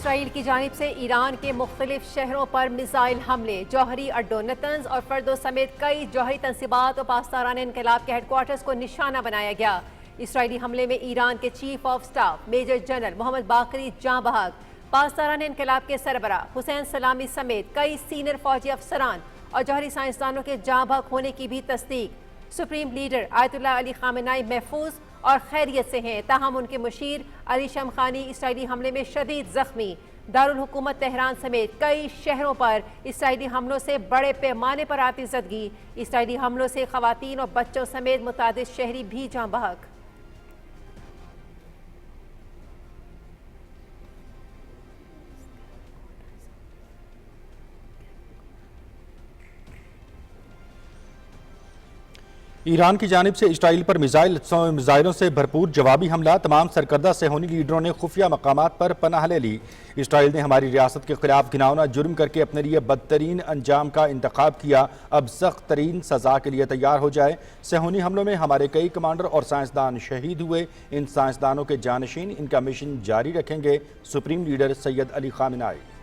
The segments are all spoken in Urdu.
اسرائیل کی جانب سے ایران کے مختلف شہروں پر میزائل حملے، جوہری اڈوں، نتنز اور فردوں سمیت کئی جوہری تنصیبات اور پاسداران انقلاب کے ہیڈ کوارٹرز کو نشانہ بنایا گیا۔ اسرائیلی حملے میں ایران کے chief of staff major general Mohammad Bagheri جاں بحق، پاسداران انقلاب کے سربراہ حسین سلامی سمیت کئی سینئر فوجی افسران اور جوہری سائنسدانوں کے جاں بحق ہونے کی بھی تصدیق۔ سپریم لیڈر آیت اللہ علی خامنہئی محفوظ اور خیریت سے ہیں، تاہم ان کے مشیر علی شمخانی اسرائیلی حملے میں شدید زخمی۔ دارالحکومت تہران سمیت کئی شہروں پر اسرائیلی حملوں سے بڑے پیمانے پر آتش زدگی، اسرائیلی حملوں سے خواتین اور بچوں سمیت متعدد شہری بھی جاں بحق۔ ایران کی جانب سے اسرائیل پر میزائلوں سے بھرپور جوابی حملہ، تمام سرکردہ صہیونی لیڈروں نے خفیہ مقامات پر پناہ لے لی۔ اسرائیل نے ہماری ریاست کے خلاف گھناؤنا جرم کر کے اپنے لیے بدترین انجام کا انتخاب کیا، اب سخت ترین سزا کے لیے تیار ہو جائے۔ صہیونی حملوں میں ہمارے کئی کمانڈر اور سائنسدان شہید ہوئے، ان سائنسدانوں کے جانشین ان کا مشن جاری رکھیں گے: سپریم لیڈر سید علی خامنہئی۔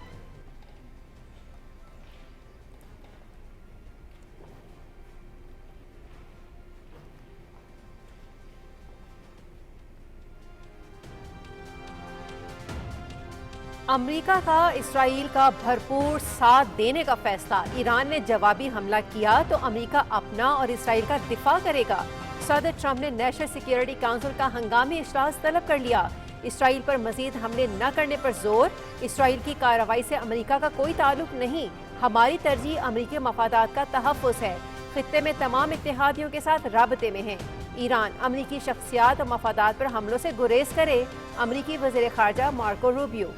امریکہ کا اسرائیل کا بھرپور ساتھ دینے کا فیصلہ، ایران نے جوابی حملہ کیا تو امریکہ اپنا اور اسرائیل کا دفاع کرے گا۔ صدر ٹرمپ نے نیشنل سیکیورٹی کونسل کا ہنگامی اجلاس طلب کر لیا، اسرائیل پر مزید حملے نہ کرنے پر زور۔ اسرائیل کی کارروائی سے امریکہ کا کوئی تعلق نہیں، ہماری ترجیح امریکی مفادات کا تحفظ ہے، خطے میں تمام اتحادیوں کے ساتھ رابطے میں ہیں۔ ایران امریکی شخصیات اور مفادات پر حملوں سے گریز کرے: امریکی وزیر خارجہ مارکو روبیو۔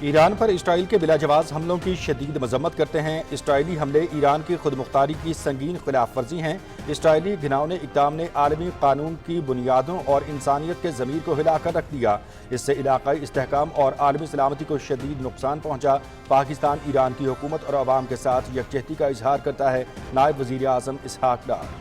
ایران پر اسرائیل کے بلا جواز حملوں کی شدید مذمت کرتے ہیں۔ اسرائیلی حملے ایران کی خود مختاری کی سنگین خلاف ورزی ہیں۔ اسرائیلی گھناؤنے اقدام نے عالمی قانون کی بنیادوں اور انسانیت کے ضمیر کو ہلا کر رکھ دیا، اس سے علاقائی استحکام اور عالمی سلامتی کو شدید نقصان پہنچا۔ پاکستان ایران کی حکومت اور عوام کے ساتھ یکجہتی کا اظہار کرتا ہے: نائب وزیر اعظم اسحاق ڈار۔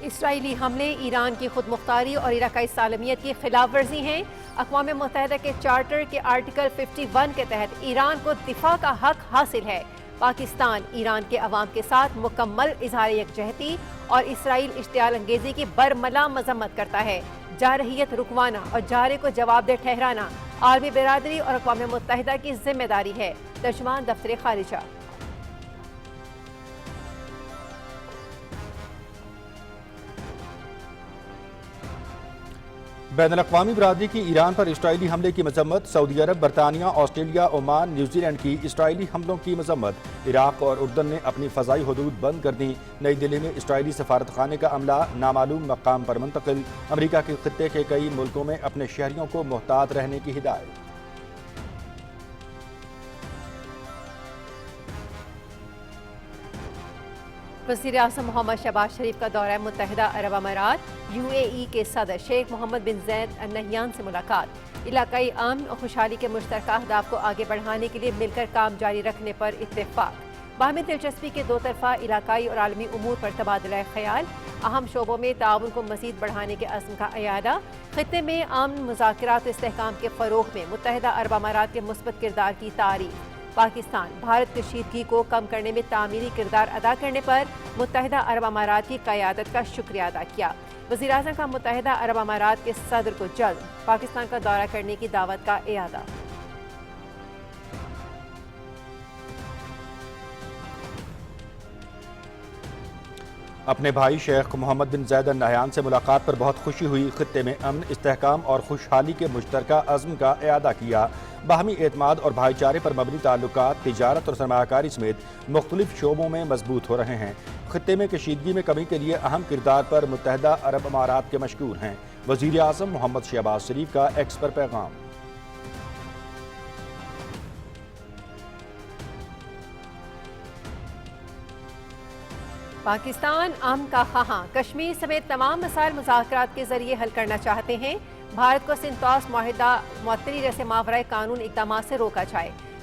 اسرائیلی حملے ایران کی خود مختاری اور علاقائی سالمیت کی خلاف ورزی ہیں۔ اقوام متحدہ کے چارٹر کے آرٹیکل 51 کے تحت ایران کو دفاع کا حق حاصل ہے۔ پاکستان ایران کے عوام کے ساتھ مکمل اظہار یکجہتی اور اسرائیل اشتعال انگیزی کی برملا مذمت کرتا ہے۔ جارحیت رکوانا اور جارے کو جواب دہ ٹھہرانا عالمی برادری اور اقوام متحدہ کی ذمہ داری ہے: ترجمان دفتر خارجہ۔ بین الاقوامی برادری کی ایران پر اسرائیلی حملے کی مذمت، سعودی عرب، برطانیہ، آسٹریلیا، عمان، نیوزی لینڈ کی اسرائیلی حملوں کی مذمت۔ عراق اور اردن نے اپنی فضائی حدود بند کر دیں۔ نئی دہلی میں اسرائیلی سفارتخانے کا عملہ نامعلوم مقام پر منتقل۔ امریکہ کے خطے کے کئی ملکوں میں اپنے شہریوں کو محتاط رہنے کی ہدایت۔ وزیر اعظم محمد شہباز شریف کا دورہ متحدہ عرب امارات، UAE کے صدر شیخ محمد بن زید ال نہیان سے ملاقات، علاقائی امن اور خوشحالی کے مشترکہ اہداف کو آگے بڑھانے کے لیے مل کر کام جاری رکھنے پر اتفاق، باہمی دلچسپی کے دو طرفہ علاقائی اور عالمی امور پر تبادلہ خیال، اہم شعبوں میں تعاون کو مزید بڑھانے کے عزم کا اعادہ، خطے میں امن، مذاکرات و استحکام کے فروغ میں متحدہ عرب امارات کے مثبت کردار کی تعریف، پاکستان بھارت کشیدگی کو کم کرنے میں تعمیری کردار ادا کرنے پر متحدہ عرب امارات کی قیادت کا شکریہ ادا کیا۔ وزیر اعظم کا متحدہ عرب امارات کے صدر کو جلد پاکستان کا دورہ کرنے کی دعوت کا اعادہ۔ اپنے بھائی شیخ محمد بن زید ال نہیان سے ملاقات پر بہت خوشی ہوئی، خطے میں امن، استحکام اور خوشحالی کے مشترکہ عزم کا اعادہ کیا۔ باہمی اعتماد اور بھائی چارے پر مبنی تعلقات تجارت اور سرمایہ کاری سمیت مختلف شعبوں میں مضبوط ہو رہے ہیں۔ خطے میں کشیدگی میں کمی کے لیے اہم کردار پر متحدہ عرب امارات کے مشکور ہیں۔ وزیر اعظم محمد شہباز شریف کا ایکس پر پیغام۔ پاکستان امن کا خواہاں، کشمیر سمیت تمام مسائل مذاکرات کے ذریعے حل کرنا چاہتے ہیں۔ بھارت کو سنتوس معاہدہ معطلی جیسے ماورائے قانون اقدامات سے روکا جائے۔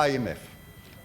IMF।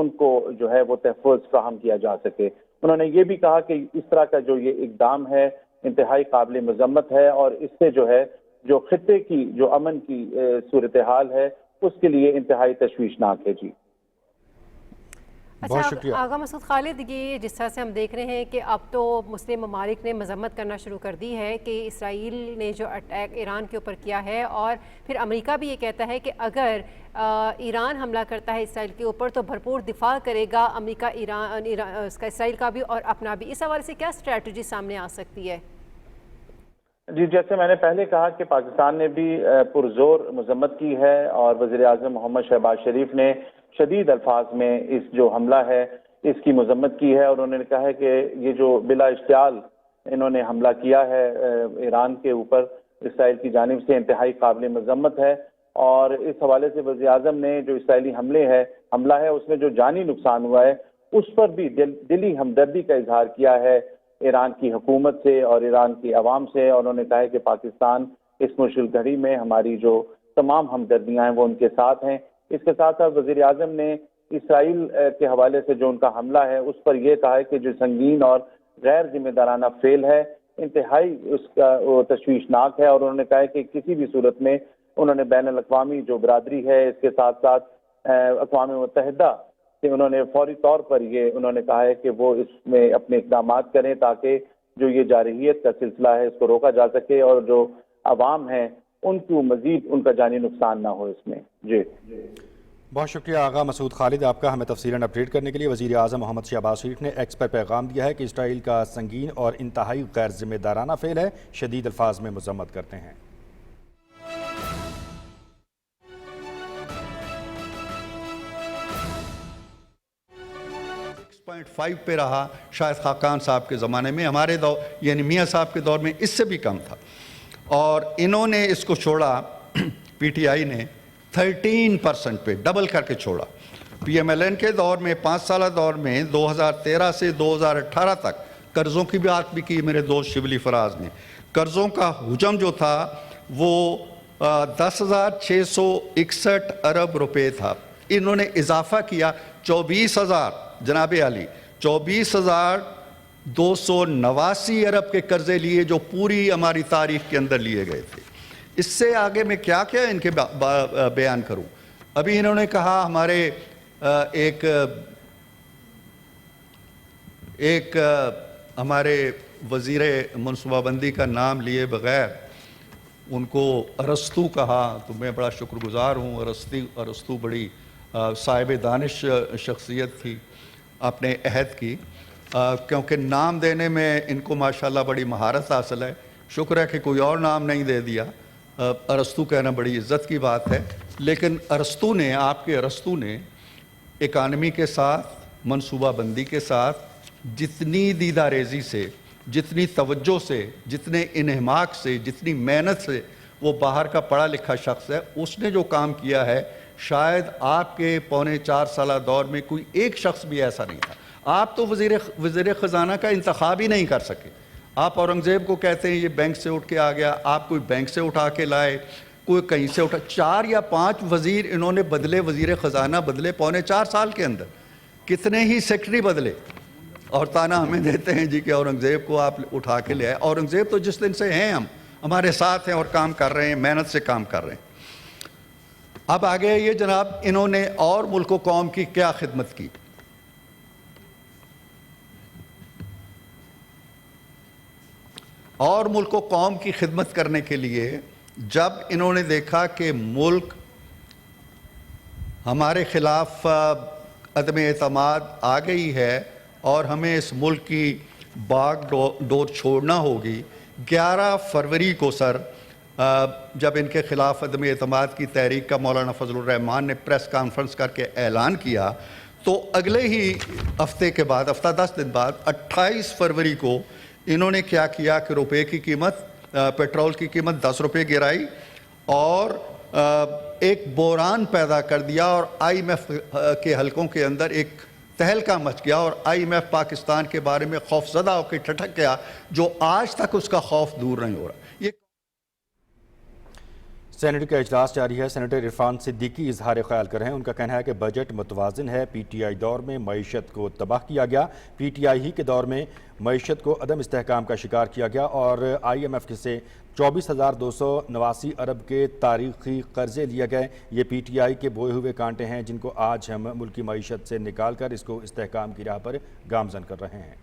ان کو جو ہے وہ تحفظ فراہم کیا جا سکے۔ انہوں نے یہ بھی کہا کہ اس طرح کا جو یہ اقدام ہے انتہائی قابل مذمت ہے، اور اس سے جو ہے جو خطے کی جو امن کی صورتحال ہے اس کے لیے انتہائی تشویشناک ہے۔ جی بہت شکریہ آغا مسعود خالد، یہ جس طرح سے ہم دیکھ رہے ہیں کہ اب تو مسلم ممالک نے مذمت کرنا شروع کر دی ہے کہ اسرائیل نے جو اٹیک ایران کے اوپر کیا ہے، اور پھر امریکہ بھی یہ کہتا ہے کہ اگر ایران حملہ کرتا ہے اسرائیل کے اوپر تو بھرپور دفاع کرے گا امریکہ، اسرائیل کا بھی اور اپنا بھی۔ اس حوالے سے کیا اسٹریٹجی سامنے آ سکتی ہے؟ جی، جیسے میں نے پہلے کہا کہ پاکستان نے بھی پرزور مذمت کی ہے، اور وزیر اعظم محمد شہباز شریف نے شدید الفاظ میں اس جو حملہ ہے اس کی مذمت کی ہے، اور انہوں نے کہا ہے کہ یہ جو بلا اشتعال انہوں نے حملہ کیا ہے ایران کے اوپر اسرائیل کی جانب سے انتہائی قابل مذمت ہے۔ اور اس حوالے سے وزیر اعظم نے جو اسرائیلی حملہ ہے اس میں جو جانی نقصان ہوا ہے اس پر بھی دلی ہمدردی کا اظہار کیا ہے ایران کی حکومت سے اور ایران کی عوام سے، اور انہوں نے کہا ہے کہ پاکستان اس مشکل گھڑی میں ہماری جو تمام ہمدردیاں ہیں وہ ان کے ساتھ ہیں۔ اس کے ساتھ ساتھ وزیر اعظم نے اسرائیل کے حوالے سے جو ان کا حملہ ہے اس پر یہ کہا ہے کہ جو سنگین اور غیر ذمہ دارانہ فعل ہے انتہائی اس کا وہ تشویشناک ہے، اور انہوں نے کہا ہے کہ کسی بھی صورت میں انہوں نے بین الاقوامی جو برادری ہے اس کے ساتھ ساتھ اقوام متحدہ کہ انہوں نے فوری طور پر یہ انہوں نے کہا ہے کہ وہ اس میں اپنے اقدامات کریں تاکہ جو یہ جارحیت کا سلسلہ ہے اس کو روکا جا سکے، اور جو عوام ہیں ان کو مزید ان کا جانی نقصان نہ ہو اس میں۔ جی بہت شکریہ آغا مسعود خالد آپ کا ہمیں تفصیلاً اپڈیٹ کرنے کے لیے۔ وزیر اعظم محمد شہباز شریف نے ایکس پر پیغام دیا ہے کہ اسرائیل کا سنگین اور انتہائی غیر ذمہ دارانہ فعل ہے، شدید الفاظ میں مذمت کرتے ہیں۔ 6.5 پہ رہا شاید خاقان صاحب کے زمانے میں، ہمارے دور یعنی میاں صاحب کے دور میں اس سے بھی کم تھا، اور انہوں نے اس کو چھوڑا پی ٹی آئی نے 13% پہ ڈبل کر کے چھوڑا۔ پی ایم ایل این کے دور میں 5 سالہ دور میں 2013 سے 2018 تک قرضوں کی بات بھی کی میرے دوست شبلی فراز نے۔ قرضوں کا حجم جو تھا وہ 10,661 ارب روپے تھا، انہوں نے اضافہ کیا 24,000 جناب علی 24,289 ارب کے قرضے لیے جو پوری ہماری تاریخ کے اندر لیے گئے تھے۔ اس سے آگے میں کیا ان کے بیان کروں۔ ابھی انہوں نے کہا ہمارے ایک ہمارے وزیر منصوبہ بندی کا نام لیے بغیر ان کو ارسطو کہا، تو میں بڑا شکر گزار ہوں۔ ارسطو بڑی صاحب دانش شخصیت تھی اپنے عہد کی، کیونکہ نام دینے میں ان کو ماشاءاللہ بڑی مہارت حاصل ہے۔ شکر ہے کہ کوئی اور نام نہیں دے دیا، ارسطو کہنا بڑی عزت کی بات ہے۔ لیکن آپ کے ارسطو نے اکانومی کے ساتھ منصوبہ بندی کے ساتھ جتنی دیدہ ریزی سے، جتنی توجہ سے، جتنے انہماک سے، جتنی محنت سے وہ باہر کا پڑھا لکھا شخص ہے، اس نے جو کام کیا ہے شاید آپ کے 4.25 سالہ دور میں کوئی ایک شخص بھی ایسا نہیں تھا۔ آپ تو وزیر خزانہ کا انتخاب ہی نہیں کر سکے۔ آپ اورنگزیب کو کہتے ہیں یہ بینک سے اٹھ کے آ گیا، آپ کوئی بینک سے اٹھا کے لائے، کوئی کہیں سے اٹھا۔ 4 یا 5 وزیر انہوں نے بدلے، وزیر خزانہ بدلے 4.25 سال کے اندر، کتنے ہی سیکٹری بدلے، اور تانا ہمیں دیتے ہیں جی کہ اورنگزیب کو آپ اٹھا کے لے آئے۔ اورنگزیب تو جس دن سے ہیں ہمارے ساتھ ہیں اور کام کر رہے ہیں، محنت سے کام کر رہے ہیں۔ اب آگے یہ جناب انہوں نے اور ملک و قوم کی کیا خدمت کی۔ اور ملک و قوم کی خدمت کرنے کے لیے جب انہوں نے دیکھا کہ ملک ہمارے خلاف عدم اعتماد آ گئی ہے اور ہمیں اس ملک کی باغ ڈور چھوڑنا ہوگی، 11 فروری کو جب ان کے خلاف عدم اعتماد کی تحریک کا مولانا فضل الرحمان نے پریس کانفرنس کر کے اعلان کیا، تو اگلے ہی ہفتہ 10 دن بعد 28 فروری کو انہوں نے کیا کیا کہ روپے کی قیمت، پیٹرول کی قیمت 10 روپے گرائی اور ایک بحران پیدا کر دیا، اور آئی ایم ایف کے حلقوں کے اندر ایک تہلکہ مچ گیا، اور آئی ایم ایف پاکستان کے بارے میں خوف زدہ ہو کے ٹھٹک گیا، جو آج تک اس کا خوف دور نہیں ہو رہا۔ سینیٹ کا اجلاس جاری ہے۔ سینیٹر عرفان صدیقی اظہار خیال کر رہے ہیں۔ ان کا کہنا ہے کہ بجٹ متوازن ہے۔ پی ٹی آئی دور میں معیشت کو تباہ کیا گیا، پی ٹی آئی ہی کے دور میں معیشت کو عدم استحکام کا شکار کیا گیا اور آئی ایم ایف سے 24,289 ارب کے تاریخی قرضے لیے گئے۔ یہ پی ٹی آئی کے بوئے ہوئے کانٹے ہیں جن کو آج ہم ملکی معیشت سے نکال کر اس کو استحکام کی راہ پر گامزن کر رہے ہیں۔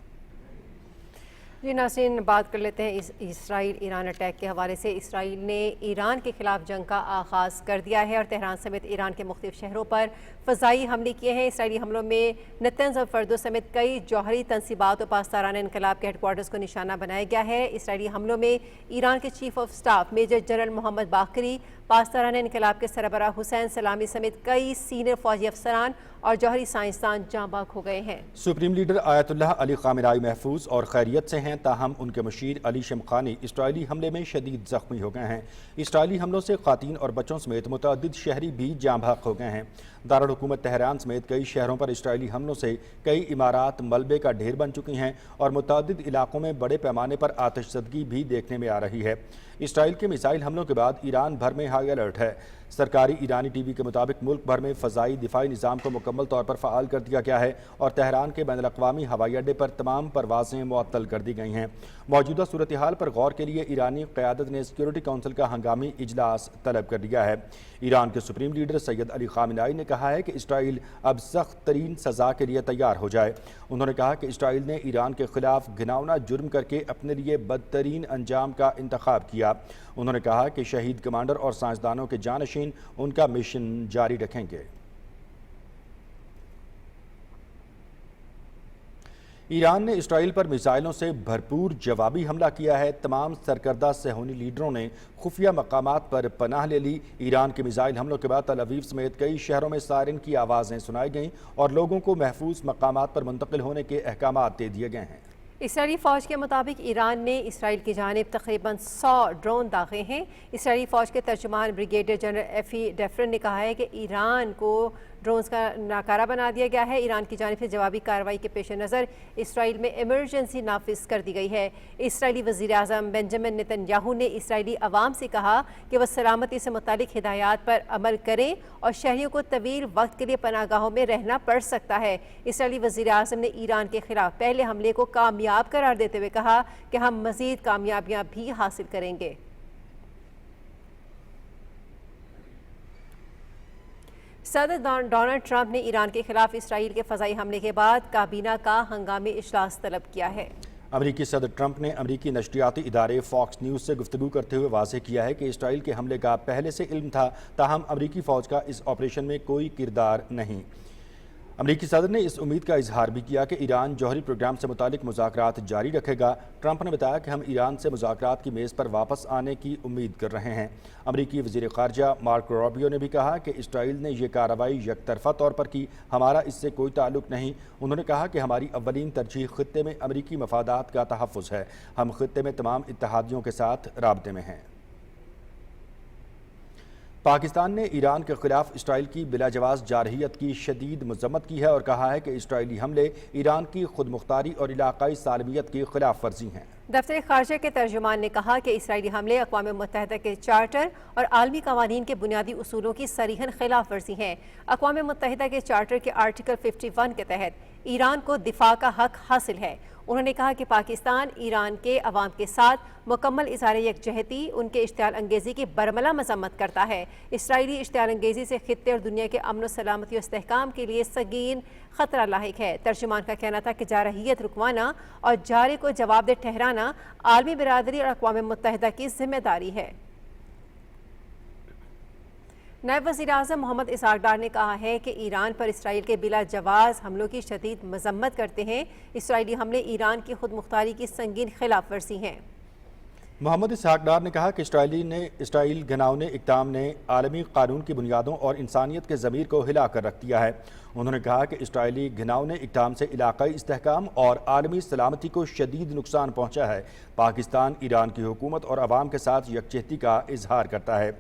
جی ناظرین، بات کر لیتے ہیں اسرائیل ایران اٹیک کے حوالے سے۔ اسرائیل نے ایران کے خلاف جنگ کا آغاز کر دیا ہے اور تہران سمیت ایران کے مختلف شہروں پر فضائی حملے کیے ہیں۔ اسرائیلی حملوں میں نتنز اور فردو سمیت کئی جوہری تنصیبات و پاسداران انقلاب کے ہیڈ کوارٹرز کو نشانہ بنایا گیا ہے۔ اسرائیلی حملوں میں ایران کے chief of staff major general Mohammad Bagheri, پاسداران انقلاب کے سربراہ حسین سلامی سمیت کئی سینئر فوجی افسران اور جوہری سائنسدان جاں بحق ہو گئے ہیں۔ سپریم لیڈر آیت اللہ علی خامنائی محفوظ اور خیریت سے ہیں، تاہم ان کے مشیر علی شمخانی اسرائیلی حملے میں شدید زخمی ہو گئے ہیں۔ اسرائیلی حملوں سے خواتین اور بچوں سمیت متعدد شہری بھی جاں بحق ہو گئے ہیں۔ دارالحکومت تہران سمیت کئی شہروں پر اسرائیلی حملوں سے کئی عمارات ملبے کا ڈھیر بن چکی ہیں اور متعدد علاقوں میں بڑے پیمانے پر آتش زدگی بھی دیکھنے میں آ رہی ہے۔ اسرائیل کے میزائل حملوں کے بعد ایران بھر میں ہائی الرٹ ہے۔ سرکاری ایرانی ٹی وی کے مطابق ملک بھر میں فضائی دفاعی نظام کو مکمل طور پر فعال کر دیا گیا ہے اور تہران کے بین الاقوامی ہوائی اڈے پر تمام پروازیں معطل کر دی گئی ہیں۔ موجودہ صورتحال پر غور کے لیے ایرانی قیادت نے سیکورٹی کونسل کا ہنگامی اجلاس طلب کر لیا ہے۔ ایران کے سپریم لیڈر سید علی خامنائی نے کہا ہے کہ اسرائیل اب سخت ترین سزا کے لیے تیار ہو جائے۔ انہوں نے کہا کہ اسرائیل نے ایران کے خلاف گھناؤنا جرم کر کے اپنے لیے بدترین انجام کا انتخاب کیا۔ انہوں نے کہا کہ شہید کمانڈر اور سائنسدانوں کے جانشین ان کا مشن جاری رکھیں گے۔ ایران نے اسرائیل پر میزائلوں سے بھرپور جوابی حملہ کیا ہے۔ تمام سرکردہ صہیونی لیڈروں نے خفیہ مقامات پر پناہ لے لی۔ ایران کے میزائل حملوں کے بعد تل اویو سمیت کئی شہروں میں سائرن کی آوازیں سنائی گئیں اور لوگوں کو محفوظ مقامات پر منتقل ہونے کے احکامات دے دیے گئے ہیں۔ اسرائیلی فوج کے مطابق ایران نے اسرائیل کی جانب تقریباً 100 ڈرون داغے ہیں۔ اسرائیلی فوج کے ترجمان بریگیڈیئر جنرل ایفی ڈیفرن نے کہا ہے کہ ایران کو ڈرونز کا ناکارہ بنا دیا گیا ہے۔ ایران کی جانب سے جوابی کارروائی کے پیش نظر اسرائیل میں ایمرجنسی نافذ کر دی گئی ہے۔ اسرائیلی وزیر اعظم بنجامن نیتن یاہو نے اسرائیلی عوام سے کہا کہ وہ سلامتی سے متعلق ہدایات پر عمل کریں اور شہریوں کو طویل وقت کے لیے پناہ گاہوں میں رہنا پڑ سکتا ہے۔ اسرائیلی وزیر اعظم نے ایران کے خلاف پہلے حملے کو کامیاب قرار دیتے ہوئے کہا کہ ہم مزید کامیابیاں بھی حاصل کریں گے۔ صدر ڈونلڈ ٹرمپ نے ایران کے خلاف اسرائیل کے فضائی حملے کے بعد کابینہ کا ہنگامی اجلاس طلب کیا ہے۔ امریکی صدر ٹرمپ نے امریکی نشریاتی ادارے فاکس نیوز سے گفتگو کرتے ہوئے واضح کیا ہے کہ اسرائیل کے حملے کا پہلے سے علم تھا، تاہم امریکی فوج کا اس آپریشن میں کوئی کردار نہیں۔ امریکی صدر نے اس امید کا اظہار بھی کیا کہ ایران جوہری پروگرام سے متعلق مذاکرات جاری رکھے گا۔ ٹرمپ نے بتایا کہ ہم ایران سے مذاکرات کی میز پر واپس آنے کی امید کر رہے ہیں۔ امریکی وزیر خارجہ مارک روبیو نے بھی کہا کہ اسرائیل نے یہ کارروائی یک طرفہ طور پر کی، ہمارا اس سے کوئی تعلق نہیں۔ انہوں نے کہا کہ ہماری اولین ترجیح خطے میں امریکی مفادات کا تحفظ ہے، ہم خطے میں تمام اتحادیوں کے ساتھ رابطے میں ہیں۔ پاکستان نے ایران کے خلاف اسرائیل کی بلا جواز جارحیت کی شدید مذمت کی ہے اور کہا ہے کہ اسرائیلی حملے ایران کی خود مختاری اور علاقائی سالمیت کی خلاف ورزی ہیں۔ دفتر خارجہ کے ترجمان نے کہا کہ اسرائیلی حملے اقوام متحدہ کے چارٹر اور عالمی قوانین کے بنیادی اصولوں کی صریحاً خلاف ورزی ہیں۔ اقوام متحدہ کے چارٹر کے آرٹیکل 51 کے تحت ایران کو دفاع کا حق حاصل ہے۔ انہوں نے کہا کہ پاکستان ایران کے عوام کے ساتھ مکمل اظہار یکجہتی ان کے اشتعال انگیزی کی برملا مذمت کرتا ہے۔ اسرائیلی اشتعال انگیزی سے خطے اور دنیا کے امن و سلامتی و استحکام کے لیے سنگین خطرہ لاحق ہے۔ ترجمان کا کہنا تھا کہ جارحیت رکوانا اور جارے کو جواب دہ ٹھہرانا عالمی برادری اور اقوام متحدہ کی ذمہ داری ہے۔ نائب وزیر اعظم محمد اسحاق ڈار نے کہا ہے کہ ایران پر اسرائیل کے بلا جواز حملوں کی شدید مذمت کرتے ہیں۔ اسرائیلی حملے ایران کی خود مختاری کی سنگین خلاف ورزی ہیں۔ محمد اسحاق ڈار نے کہا کہ اسرائیل گھناؤنے اقدام نے عالمی قانون کی بنیادوں اور انسانیت کے ضمیر کو ہلا کر رکھ دیا ہے۔ انہوں نے کہا کہ اسرائیلی گھناؤنے اقدام سے علاقائی استحکام اور عالمی سلامتی کو شدید نقصان پہنچا ہے۔ پاکستان ایران کی حکومت اور عوام کے ساتھ یکجہتی کا اظہار کرتا ہے۔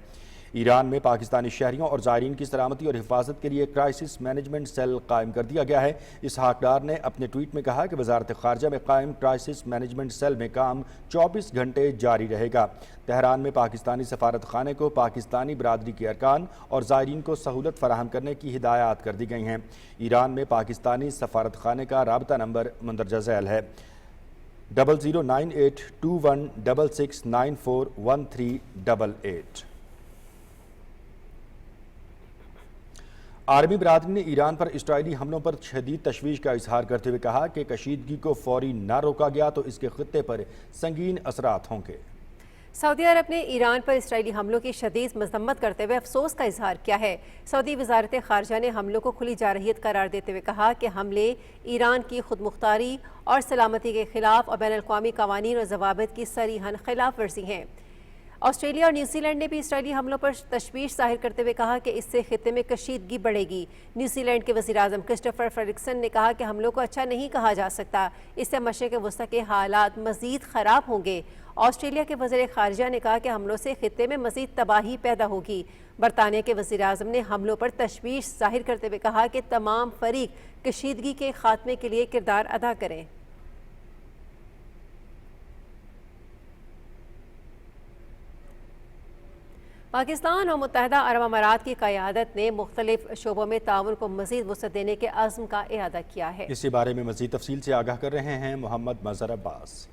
ایران میں پاکستانی شہریوں اور زائرین کی سلامتی اور حفاظت کے لیے کرائسس مینجمنٹ سیل قائم کر دیا گیا ہے۔ اسحاق ڈار نے اپنے ٹویٹ میں کہا کہ وزارت خارجہ میں قائم کرائسس مینجمنٹ سیل میں کام 24 گھنٹے جاری رہے گا۔ تہران میں پاکستانی سفارت خانے کو پاکستانی برادری کے ارکان اور زائرین کو سہولت فراہم کرنے کی ہدایات کر دی گئی ہیں۔ ایران میں پاکستانی سفارت خانے کا رابطہ نمبر مندرجہ ذیل ہے 00982166941388۔ عالمی برادری نے ایران پر اسرائیلی حملوں پر شدید تشویش کا اظہار کرتے ہوئے کہا کہ کشیدگی کو فوری نہ روکا گیا تو اس کے خطے پر سنگین اثرات ہوں گے۔ سعودی عرب نے ایران پر اسرائیلی حملوں کی شدید مذمت کرتے ہوئے افسوس کا اظہار کیا ہے۔ سعودی وزارت خارجہ نے حملوں کو کھلی جارحیت قرار دیتے ہوئے کہا کہ حملے ایران کی خود مختاری اور سلامتی کے خلاف اور بین الاقوامی قوانین اور ضوابط کی صریحاً خلاف ورزی ہیں۔ آسٹریلیا اور نیوزی لینڈ نے بھی اسرائیلی حملوں پر تشویش ظاہر کرتے ہوئے کہا کہ اس سے خطے میں کشیدگی بڑھے گی۔ نیوزی لینڈ کے وزیر اعظم کرسٹوفر فریکسن نے کہا کہ حملوں کو اچھا نہیں کہا جا سکتا، اس سے مشرق وسطی کے حالات مزید خراب ہوں گے۔ آسٹریلیا کے وزیر خارجہ نے کہا کہ حملوں سے خطے میں مزید تباہی پیدا ہوگی۔ برطانیہ کے وزیر اعظم نے حملوں پر تشویش ظاہر کرتے ہوئے کہا کہ تمام فریق کشیدگی کے خاتمے کے لیے کردار ادا کریں۔ پاکستان اور متحدہ عرب امارات کی قیادت نے مختلف شعبوں میں تعاون کو مزید وسعت دینے کے عزم کا اعادہ کیا ہے۔ اسی بارے میں مزید تفصیل سے آگاہ کر رہے ہیں محمد مظہر عباس۔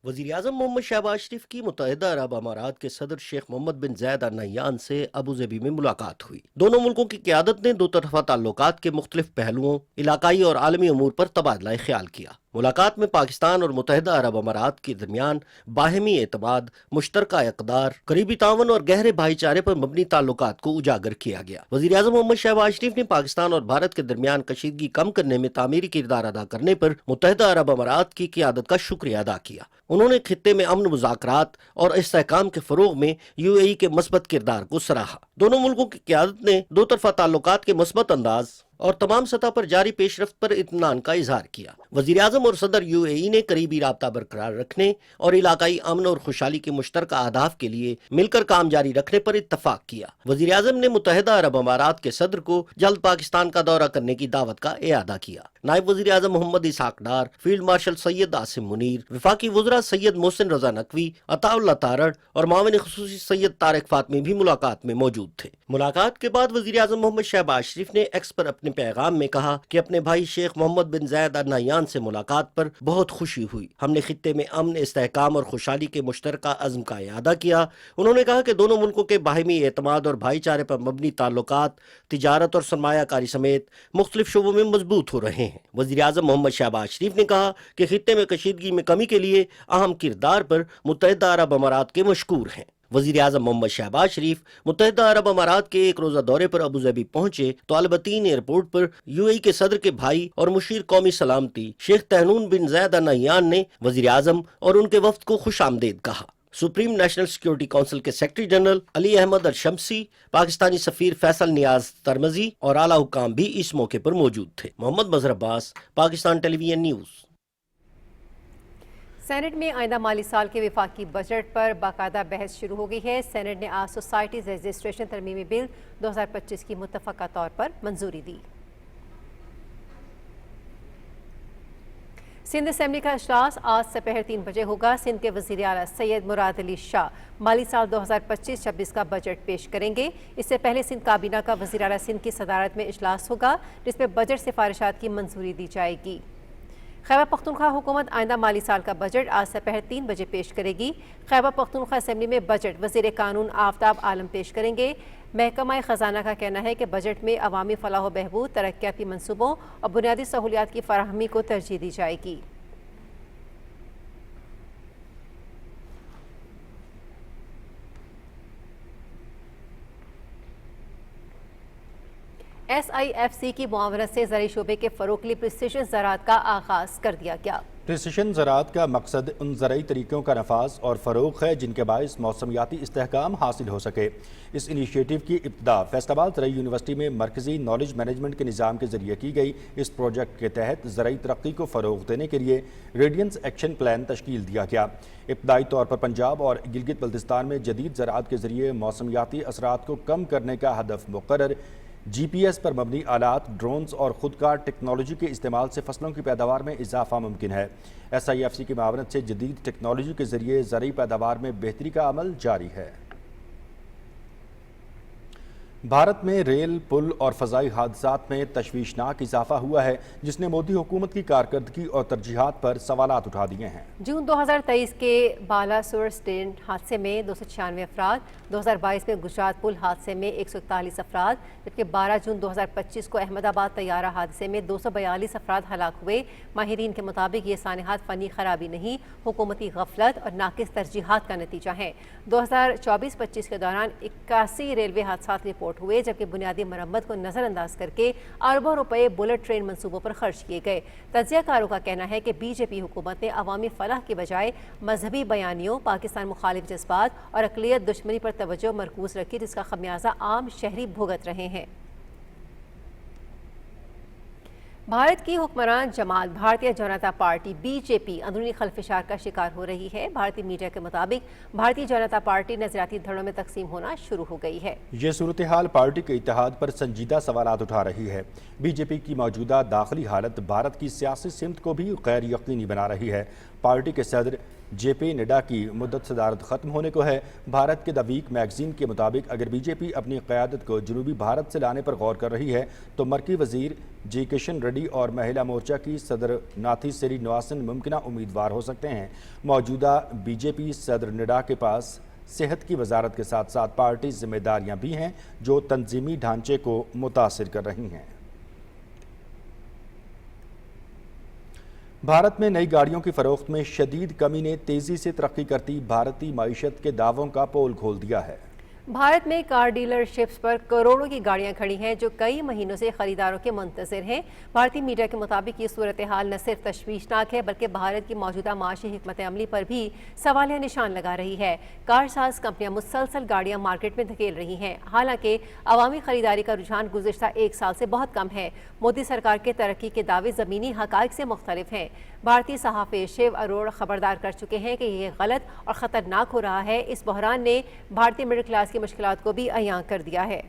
وزیراعظم محمد شہباز شریف کی متحدہ عرب امارات کے صدر شیخ محمد بن زاید ال نہیان سے ابوظہبی میں ملاقات ہوئی۔ دونوں ملکوں کی قیادت نے دو طرفہ تعلقات کے مختلف پہلوؤں، علاقائی اور عالمی امور پر تبادلہ خیال کیا۔ ملاقات میں پاکستان اور متحدہ عرب امارات کے درمیان باہمی اعتماد، مشترکہ اقدار، قریبی تعاون اور گہرے بھائی چارے پر مبنی تعلقات کو اجاگر کیا گیا۔ وزیر اعظم محمد شہباز شریف نے پاکستان اور بھارت کے درمیان کشیدگی کم کرنے میں تعمیری کردار ادا کرنے پر متحدہ عرب امارات کی قیادت کا شکریہ ادا کیا۔ انہوں نے خطے میں امن، مذاکرات اور استحکام کے فروغ میں یو اے ای کے مثبت کردار کو سراہا۔ دونوں ملکوں کی قیادت نے دو طرفہ تعلقات کے مثبت انداز اور تمام سطح پر جاری پیش رفت پر اطمینان کا اظہار کیا۔ وزیر اعظم اور صدر یو اے ای نے قریبی رابطہ برقرار رکھنے اور علاقائی امن اور خوشحالی کے مشترکہ اہداف کے لیے مل کر کام جاری رکھنے پر اتفاق کیا۔ وزیر اعظم نے متحدہ عرب امارات کے صدر کو جلد پاکستان کا دورہ کرنے کی دعوت کا اعادہ کیا۔ نائب وزیر اعظم محمد اسحاق ڈار، فیلڈ مارشل سید عاصم منیر، وفاقی وزراء سید محسن رضا نقوی، عطا اللہ تارڑ اور معاون خصوصی سید طارق فاطمی بھی ملاقات میں موجود تھے۔ ملاقات کے بعد وزیر اعظم محمد شہباز شریف نے ایکس پر اپنے پیغام میں کہا کہ اپنے بھائی شیخ محمد بن زاید ال نہیان سے ملاقات پر بہت خوشی ہوئی۔ ہم نے خطے میں امن، استحکام اور خوشحالی کے مشترکہ عزم کا اعادہ کیا۔ انہوں نے کہا کہ دونوں ملکوں کے باہمی اعتماد اور بھائی چارے پر مبنی تعلقات تجارت اور سرمایہ کاری سمیت مختلف شعبوں میں مضبوط ہو رہے ہیں۔ وزیر اعظم محمد شہباز شریف نے کہا کہ خطے میں کشیدگی میں کمی کے لیے اہم کردار پر متحدہ عرب امارات کے مشکور ہیں۔ وزیر اعظم محمد شہباز شریف متحدہ عرب امارات کے ایک روزہ دورے پر ابوظہبی پہنچے تو البتین ایئرپورٹ پر یو اے ای کے صدر کے بھائی اور مشیر قومی سلامتی شیخ تہنون بن زاید ال نہیان نے وزیر اعظم اور ان کے وفد کو خوش آمدید کہا۔ سپریم نیشنل سیکیورٹی کونسل کے سیکرٹری جنرل علی احمد الشمسی، پاکستانی سفیر فیصل نیاز ترمزی اور اعلیٰ حکام بھی اس موقع پر موجود تھے۔ محمد مظہر عباس، پاکستان ٹیلی ویژن نیوز۔ سینٹ میں آئندہ مالی سال کے وفاقی بجٹ پر باقاعدہ بحث شروع ہو گئی ہے۔ سینٹ نے آج سوسائٹیز رجسٹریشن ترمیمی بل 2025 کی متفقہ طور پر منظوری دی۔ سندھ اسمبلی کا اجلاس آج سپہر 3 بجے ہوگا۔ سندھ کے وزیر اعلیٰ سید مراد علی شاہ مالی سال 2025-26 کا بجٹ پیش کریں گے۔ اس سے پہلے سندھ کابینہ کا وزیر اعلیٰ سندھ کی صدارت میں اجلاس ہوگا جس میں بجٹ سفارشات کی منظوری دی جائے گی۔ خیبر پختونخوا حکومت آئندہ مالی سال کا بجٹ آج سپہر 3 بجے پیش کرے گی۔ خیبر پختونخوا اسمبلی میں بجٹ وزیر قانون آفتاب عالم پیش کریں گے۔ محکمہ خزانہ کا کہنا ہے کہ بجٹ میں عوامی فلاح و بہبود، ترقیاتی منصوبوں اور بنیادی سہولیات کی فراہمی کو ترجیح دی جائے گی۔ SIFC کی معاونت سے زرعی شعبے کے فروغ کے لیے پریسیشن زراعت کا آغاز کر دیا گیا۔ پریسیشن زراعت کا مقصد ان زرعی طریقوں کا نفاذ اور فروغ ہے جن کے باعث موسمیاتی استحکام حاصل ہو سکے۔ اس انیشیٹو کی ابتدا فیصل آباد زرعی یونیورسٹی میں مرکزی نالج مینجمنٹ کے نظام کے ذریعے کی گئی۔ اس پروجیکٹ کے تحت زرعی ترقی کو فروغ دینے کے لیے ریڈینس ایکشن پلان تشکیل دیا گیا۔ ابتدائی طور پر پنجاب اور گلگت بلتستان میں جدید زراعت کے ذریعے موسمیاتی اثرات کو کم کرنے کا ہدف مقرر۔ جی پی ایس پر مبنی آلات، ڈرونز اور خودکار ٹیکنالوجی کے استعمال سے فصلوں کی پیداوار میں اضافہ ممکن ہے۔ ایس آئی ایف سی کی معاونت سے جدید ٹیکنالوجی کے ذریعے زرعی پیداوار میں بہتری کا عمل جاری ہے۔ بھارت میں ریل، پل اور فضائی حادثات میں تشویشناک اضافہ ہوا ہے جس نے مودی حکومت کی کارکردگی اور ترجیحات پر سوالات اٹھا دیے ہیں۔ جون 2023 کے بالاسور اسٹینڈ حادثے میں 296 افراد، 2022 میں گجرات پل حادثے میں 141 افراد، جبکہ 12 جون 2025 کو احمد آباد طیارہ حادثے میں 242 افراد ہلاک ہوئے۔ ماہرین کے مطابق یہ سانحات فنی خرابی نہیں، حکومتی غفلت اور ناقص ترجیحات کا نتیجہ ہیں۔ 2024-25 کے دوران 81 ریلوے حادثات رپورٹ ہوئے، جبکہ بنیادی مرمت کو نظر انداز کر کے اربوں روپے بلٹ ٹرین منصوبوں پر خرچ کیے گئے۔ تجزیہ کاروں کا کہنا ہے کہ بی جے پی حکومت نے عوامی فلاح کی بجائے مذہبی بیانیوں، پاکستان مخالف جذبات اور اقلیت دشمنی پر توجہ مرکوز رکھی، جس کا خمیازہ عام شہری بھگت رہے ہیں۔ بھارت کی حکمران جماعت Bharatiya Janata party B J پی اندرونی خلفشار کا شکار ہو رہی ہے۔ بھارتی میڈیا کے مطابق بھارتیہ جنتا پارٹی نظریاتی دھڑوں میں تقسیم ہونا شروع ہو گئی ہے۔ یہ صورتحال پارٹی کے اتحاد پر سنجیدہ سوالات اٹھا رہی ہے۔ بی جے پی کی موجودہ داخلی حالت بھارت کی سیاسی سمت کو بھی غیر یقینی بنا رہی ہے۔ پارٹی کے صدر جے پی نڈا کی مدت صدارت ختم ہونے کو ہے۔ بھارت کے دی ویک میگزین کے مطابق اگر بی جے پی اپنی قیادت کو جنوبی بھارت سے لانے پر غور کر رہی ہے تو مرکزی وزیر جی کشن ریڈی اور مہیلا مورچہ کی صدر ناتھی سری نواسن ممکنہ امیدوار ہو سکتے ہیں۔ موجودہ بی جے پی صدر نڈا کے پاس صحت کی وزارت کے ساتھ ساتھ پارٹی ذمہ داریاں بھی ہیں جو تنظیمی ڈھانچے کو متاثر کر رہی ہیں۔ بھارت میں نئی گاڑیوں کی فروخت میں شدید کمی نے تیزی سے ترقی کرتی بھارتی معیشت کے دعووں کا پول کھول دیا ہے۔ بھارت میں کار ڈیلر شپس پر کروڑوں کی گاڑیاں کھڑی ہیں جو کئی مہینوں سے خریداروں کے منتظر ہیں۔ بھارتی میڈیا کے مطابق یہ صورتحال نہ صرف تشویشناک ہے بلکہ بھارت کی موجودہ معاشی حکمت عملی پر بھی سوالیہ نشان لگا رہی ہے۔ کار ساز کمپنیاں مسلسل گاڑیاں مارکیٹ میں دھکیل رہی ہیں، حالانکہ عوامی خریداری کا رجحان گزشتہ ایک سال سے بہت کم ہے۔ مودی سرکار کے ترقی کے دعوے زمینی حقائق سے مختلف ہیں۔ بھارتی صحافی شیو اروڑ خبردار کر چکے ہیں کہ یہ غلط اور خطرناک ہو رہا ہے۔ اس بحران نے بھارتی مڈل کلاس کی مشکلات کو بھی عیاں کر دیا ہے۔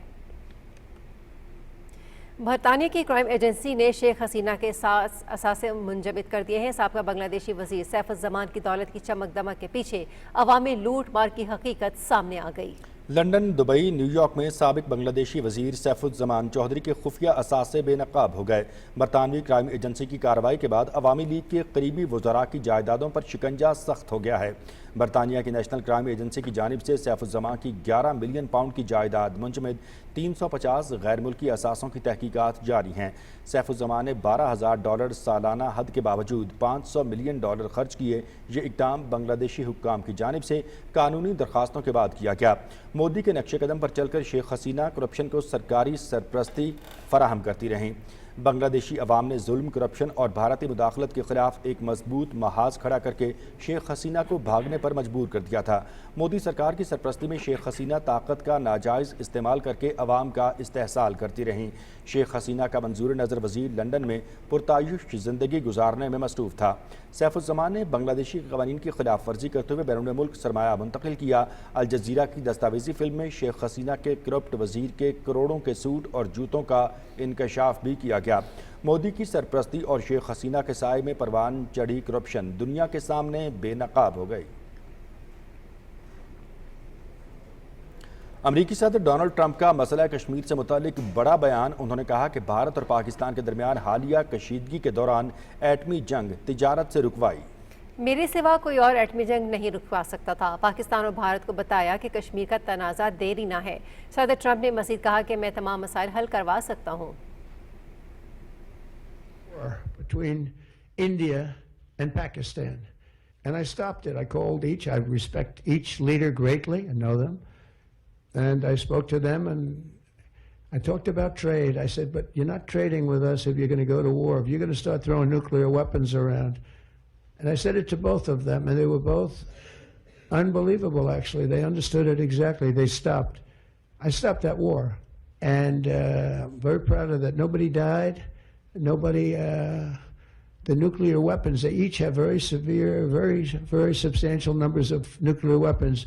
برطانیہ کی کرائم ایجنسی نے شیخ حسینہ کے اثاثے منجمد کر دیے ہیں۔ سابقہ بنگلہ دیشی وزیر سیف الزمان کی دولت کی چمک دمک کے پیچھے عوامی لوٹ مار کی حقیقت سامنے آ گئی۔ لندن، دبئی، نیو یارک میں سابق بنگلہ دیشی وزیر سیف الزمان چودھری کے خفیہ اثاثے بے نقاب ہو گئے۔ برطانوی کرائم ایجنسی کی کارروائی کے بعد عوامی لیگ کے قریبی وزراء کی جائیدادوں پر شکنجہ سخت ہو گیا ہے۔ برطانیہ کی نیشنل کرائم ایجنسی کی جانب سے سیف الزمان کی 11 ملین پاؤنڈ کی جائیداد منجمد 350 غیر ملکی اثاثوں کی تحقیقات جاری ہیں۔ سیف الزمان نے $12,000 سالانہ حد کے باوجود $500 ملین خرچ کیے۔ یہ اقدام بنگلہ دیشی حکام کی جانب سے قانونی درخواستوں کے بعد کیا گیا۔ مودی کے نقش قدم پر چل کر شیخ حسینہ کرپشن کو سرکاری سرپرستی فراہم کرتی رہیں۔ بنگلہ دیشی عوام نے ظلم، کرپشن اور بھارتی مداخلت کے خلاف ایک مضبوط محاذ کھڑا کر کے شیخ حسینہ کو بھاگنے پر مجبور کر دیا تھا۔ مودی سرکار کی سرپرستی میں شیخ حسینہ طاقت کا ناجائز استعمال کر کے عوام کا استحصال کرتی رہیں۔ شیخ حسینہ کا منظور نظر وزیر لندن میں پرتعیش زندگی گزارنے میں مصروف تھا۔ سیف الزمان نے بنگلہ دیشی قوانین کی خلاف ورزی کرتے ہوئے بیرون ملک سرمایہ منتقل کیا۔ الجزیرہ کی دستاویزی فلم میں شیخ حسینہ کے کرپٹ وزیر کے کروڑوں کے سوٹ اور جوتوں کا انکشاف بھی کیا گیا۔ مودی کی سرپرستی اور شیخ حسینہ کے سائے میں پروان چڑھی کرپشن دنیا کے سامنے بے نقاب ہو گئی۔ امریکی صدر ڈونلڈ ٹرمپ کا مسئلہ کشمیر سے متعلق بڑا بیان۔ انہوں نے کہا کہ بھارت اور پاکستان کے درمیان حالیہ کشیدگی کے دوران ایٹمی جنگ تجارت سے رکوائی۔ میرے سوا کوئی اور ایٹمی جنگ نہیں رکوا سکتا تھا۔ پاکستان اور بھارت کو بتایا کہ کشمیر کا تنازع دیری نہ ہے۔ صدر ٹرمپ نے مزید کہا کہ میں تمام مسائل حل کروا سکتا ہوں۔ Between India and Pakistan. And I stopped it. I called each. I respect each leader greatly. I know them. And I spoke to them and I talked about trade. I said, but you're not trading with us if you're going to go to war. If you're going to start throwing nuclear weapons around, And I said it to both of them, and they were both unbelievable, actually. They understood it exactly. They stopped. I stopped that war. And I'm very proud of that. Nobody died. Nobody, the nuclear weapons, they each have very severe, very, very substantial numbers of nuclear weapons.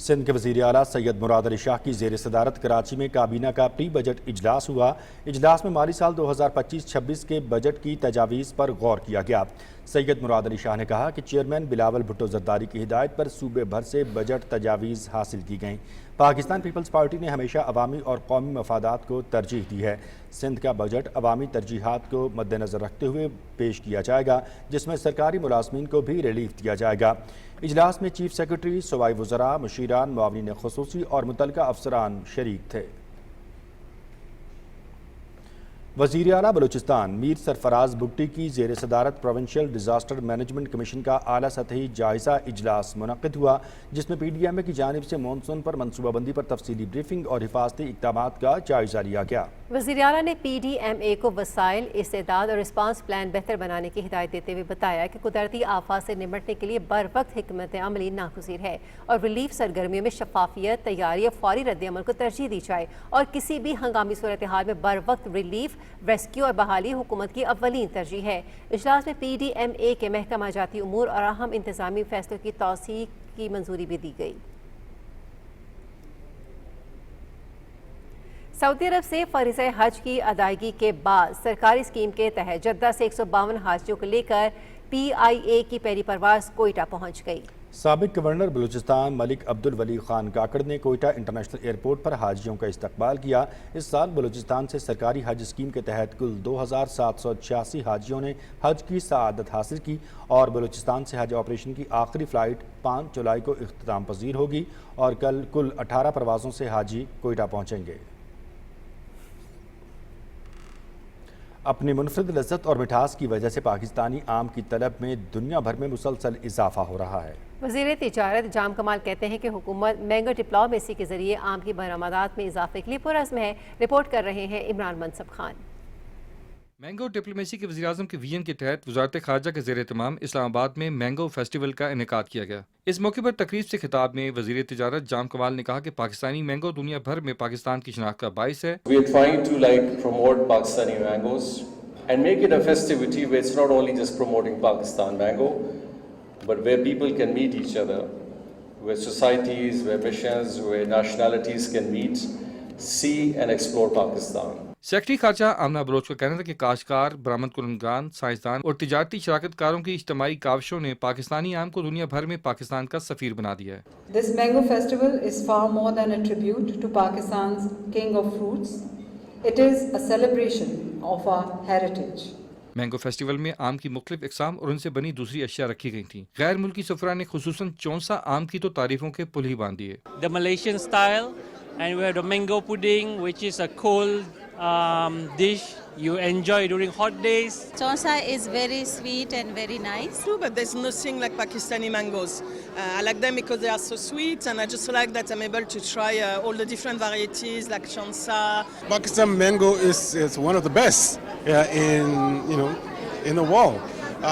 Sindh کے وزیر اعلیٰ سید مراد علی شاہ کی زیر صدارت کراچی میں کابینہ کا پری بجٹ اجلاس ہوا۔ اجلاس میں مالی سال 2025-26 کے بجٹ کی تجاویز پر غور کیا گیا۔ سید مراد علی شاہ نے کہا کہ چیئرمین بلاول بھٹو زرداری کی ہدایت پر صوبے بھر سے بجٹ تجاویز حاصل کی گئیں۔ پاکستان پیپلز پارٹی نے ہمیشہ عوامی اور قومی مفادات کو ترجیح دی ہے۔ سندھ کا بجٹ عوامی ترجیحات کو مد نظر رکھتے ہوئے پیش کیا جائے گا، جس میں سرکاری ملازمین کو بھی ریلیف دیا جائے گا۔ اجلاس میں چیف سیکرٹری، صوبائی وزراء، مشیران، معاونین خصوصی اور متعلقہ افسران شریک تھے۔ وزیر اعلیٰ بلوچستان میر سرفراز بگٹی کی زیر صدارت پروونشل ڈیزاسٹر مینجمنٹ کمیشن کا اعلیٰ سطحی جائزہ اجلاس منعقد ہوا، جس میں پی ڈی ایم اے کی جانب سے مانسون پر منصوبہ بندی پر تفصیلی بریفنگ اور حفاظتی اقدامات کا جائزہ لیا گیا۔ وزیر اعلیٰ نے پی ڈی ایم اے کو وسائل، استعداد اور رسپانس پلان بہتر بنانے کی ہدایت دیتے ہوئے بتایا کہ قدرتی آفات سے نمٹنے کے لیے بروقت حکمت عملی ناگزیر ہے اور ریلیف سرگرمیوں میں شفافیت، تیاری اور فوری رد عمل کو ترجیح دی جائے اور کسی بھی ہنگامی صورتحال میں بروقت ریلیف، ریسکیو اور بحالی حکومت کی اولین ترجیح ہے۔ اجلاس میں پی ڈی ایم اے کے محکمہ جاتی امور اور اہم انتظامی فیصلوں کی توسیع کی منظوری بھی دی گئی۔ سعودی عرب سے فریضہ حج کی ادائیگی کے بعد سرکاری اسکیم کے تحت جدہ سے 152 حاجیوں کو لے کر پی آئی اے کی پہلی پرواز کوئٹہ پہنچ گئی۔ سابق گورنر بلوچستان ملک عبدالولی خان کاکڑ نے کوئٹہ انٹرنیشنل ایئرپورٹ پر حاجیوں کا استقبال کیا۔ اس سال بلوچستان سے سرکاری حج اسکیم کے تحت کل 2786 حاجیوں نے حج کی سعادت حاصل کی اور بلوچستان سے حج آپریشن کی آخری فلائٹ 5 جولائی کو اختتام پذیر ہوگی اور کل 18 پروازوں سے حاجی کوئٹہ پہنچیں گے۔ اپنی منفرد لذت اور مٹھاس کی وجہ سے پاکستانی آم کی طلب میں دنیا بھر میں مسلسل اضافہ ہو رہا ہے۔ وزیر تجارت جام کمال کہتے ہیں کہ حکومت مینگو ڈپلومیسی کے ذریعے آم کی برآمدات میں اضافے کے لیے پرعزم ہے۔ رپورٹ کر رہے ہیں عمران منصب خان۔ مینگو ڈپلومیسی کے وزیر اعظم کے ویژن کے تحت وزارت خارجہ کے زیر اہتمام اسلام آباد میں مینگو فیسٹیول کا انعقاد کیا گیا۔ اس موقع پر تقریب سے خطاب میں وزیر تجارت جام کمال نے کہا کہ پاکستانی مینگو دنیا بھر میں پاکستان کی شناخت کا باعث ہے۔ We are trying to promote Pakistani mangoes and make it a festivity where it's not only just promoting Pakistan mango, but where people can meet each other, where societies, where missions, where nationalities can meet, see and explore Pakistan. Secretary خارجہ آمنہ بلوچ کا کہنا تھا کہ کاشتکار، برآمد کنندگان، سائنسدان اور تجارتی شراکت کاروں کی اجتماعی کاوشوں نے پاکستانی آم کو دنیا بھر میں پاکستان کا سفیر بنا دیا ہے۔ This mango festival is far more than a tribute to Pakistan's king of fruits. It is a celebration of our heritage. Mango festival میں آم کی مختلف اقسام اور ان سے بنی دوسری اشیاء رکھی گئی تھیں۔ غیر ملکی سفراء نے خصوصاً چونسا آم کی تو تعریفوں کے پل ہی باندھ دیے۔ The Malaysian style, and we have the mango pudding, which is a cold dish you enjoy during hot days. Chonsa is very sweet and very nice. But there's nothing like Pakistani mangoes. I like them because they are so sweet, and I just like that I'm able to try all the different varieties like Chonsa. Pakistan mango is one of the best in the world.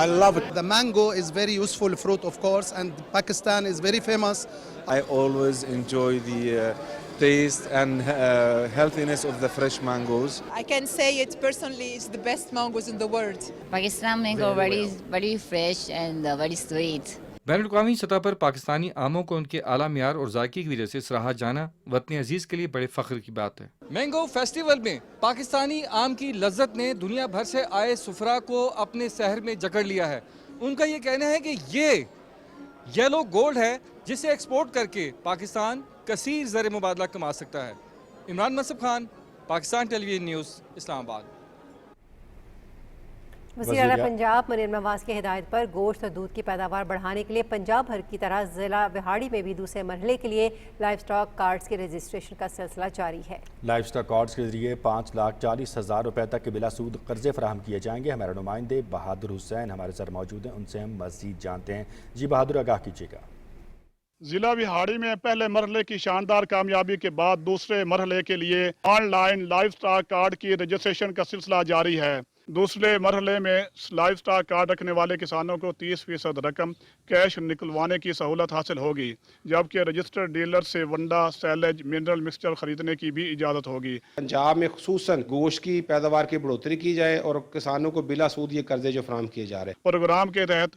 I love it. The mango is very useful fruit, of course, and Pakistan is very famous. I always enjoy the taste and healthiness of the fresh mangoes. I can say it personally, it's the best mangoes in the world. Pakistan mango very fresh and very sweet. بین الاقوامی سطح پر پاکستانی آموں کو ان کے اعلیٰ معیار اور ذائقے کی وجہ سے سراہا جانا وطن عزیز کے لیے بڑے فخر کی بات ہے۔ مینگو فیسٹیول میں پاکستانی آم کی لذت نے دنیا بھر سے آئے سفراء کو اپنے سحر میں جکڑ لیا ہے۔ ان کا یہ کہنا ہے کہ یہ یلو گولڈ ہے جسے ایکسپورٹ کر کے پاکستان کثیر زر مبادلہ کما سکتا ہے۔ عمران منصب خان، پاکستان ٹیلی ویژن نیوز، اسلام آباد۔ وزیر اعلیٰ پنجاب مریم نواز کی ہدایت پر گوشت اور دودھ کی پیداوار بڑھانے کے لیے پنجاب بھر کی طرح ضلع وہاڑی میں بھی دوسرے مرحلے کے لیے لائف سٹاک کارڈز کے رجسٹریشن کا سلسلہ جاری ہے۔ لائف سٹاک کارڈز کے ذریعے 5,40,000 روپے تک کے بلا سود قرضے فراہم کیے جائیں گے۔ ہمارے نمائندے بہادر حسین ہمارے ساتھ موجود ہیں، ان سے ہم مزید جانتے ہیں۔ جی بہادر، آگاہ کیجیے گا۔ ضلع وہاڑی میں پہلے مرحلے کی شاندار کامیابی کے بعد دوسرے مرحلے کے لیے on line life stock card کی رجسٹریشن کا سلسلہ جاری ہے۔ دوسرے مرحلے میں لائف سٹاک کارڈ رکھنے والے کسانوں کو 30% رقم کیش نکلوانے کی سہولت حاصل ہوگی، جبکہ رجسٹرڈ ڈیلر سے ونڈا، سیلج، منرل مکسچر خریدنے کی بھی اجازت ہوگی۔ پنجاب میں خصوصاً گوشت کی پیداوار کی بڑھوتری کی جائے اور کسانوں کو بلا سود یہ قرضے جو فراہم کیے جا رہے ہیں۔ پروگرام کے تحت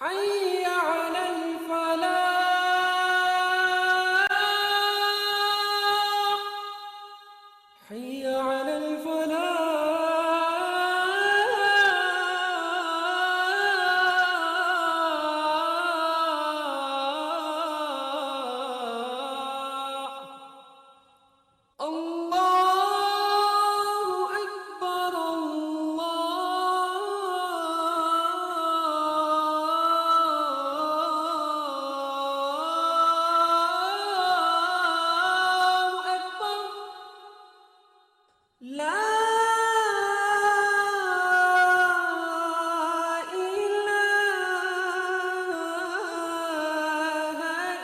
حي على الفلاح، حي على الفلاح. الله أكبر، الله أكبر، لا إله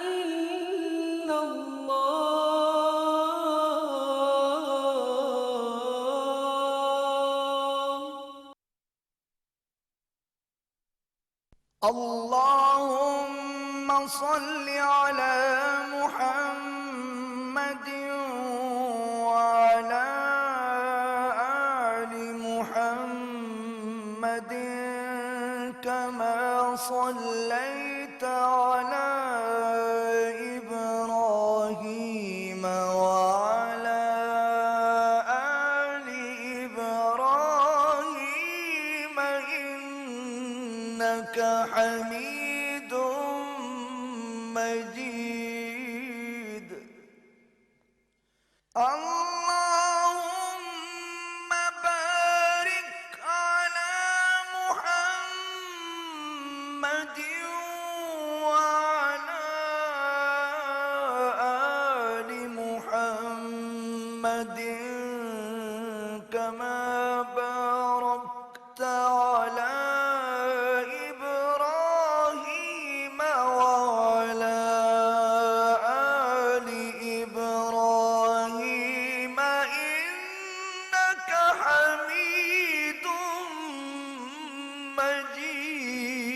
إلا الله. اللهم صل على محمد وعلى آل محمد كما صليت على إبراهيم وعلى آل إبراهيم إنك حميد مجيد. اللهم بارك على محمد وعلى آل محمد كما باركت على إبراهيم وعلى آل إبراهيم إنك حميد مجيد.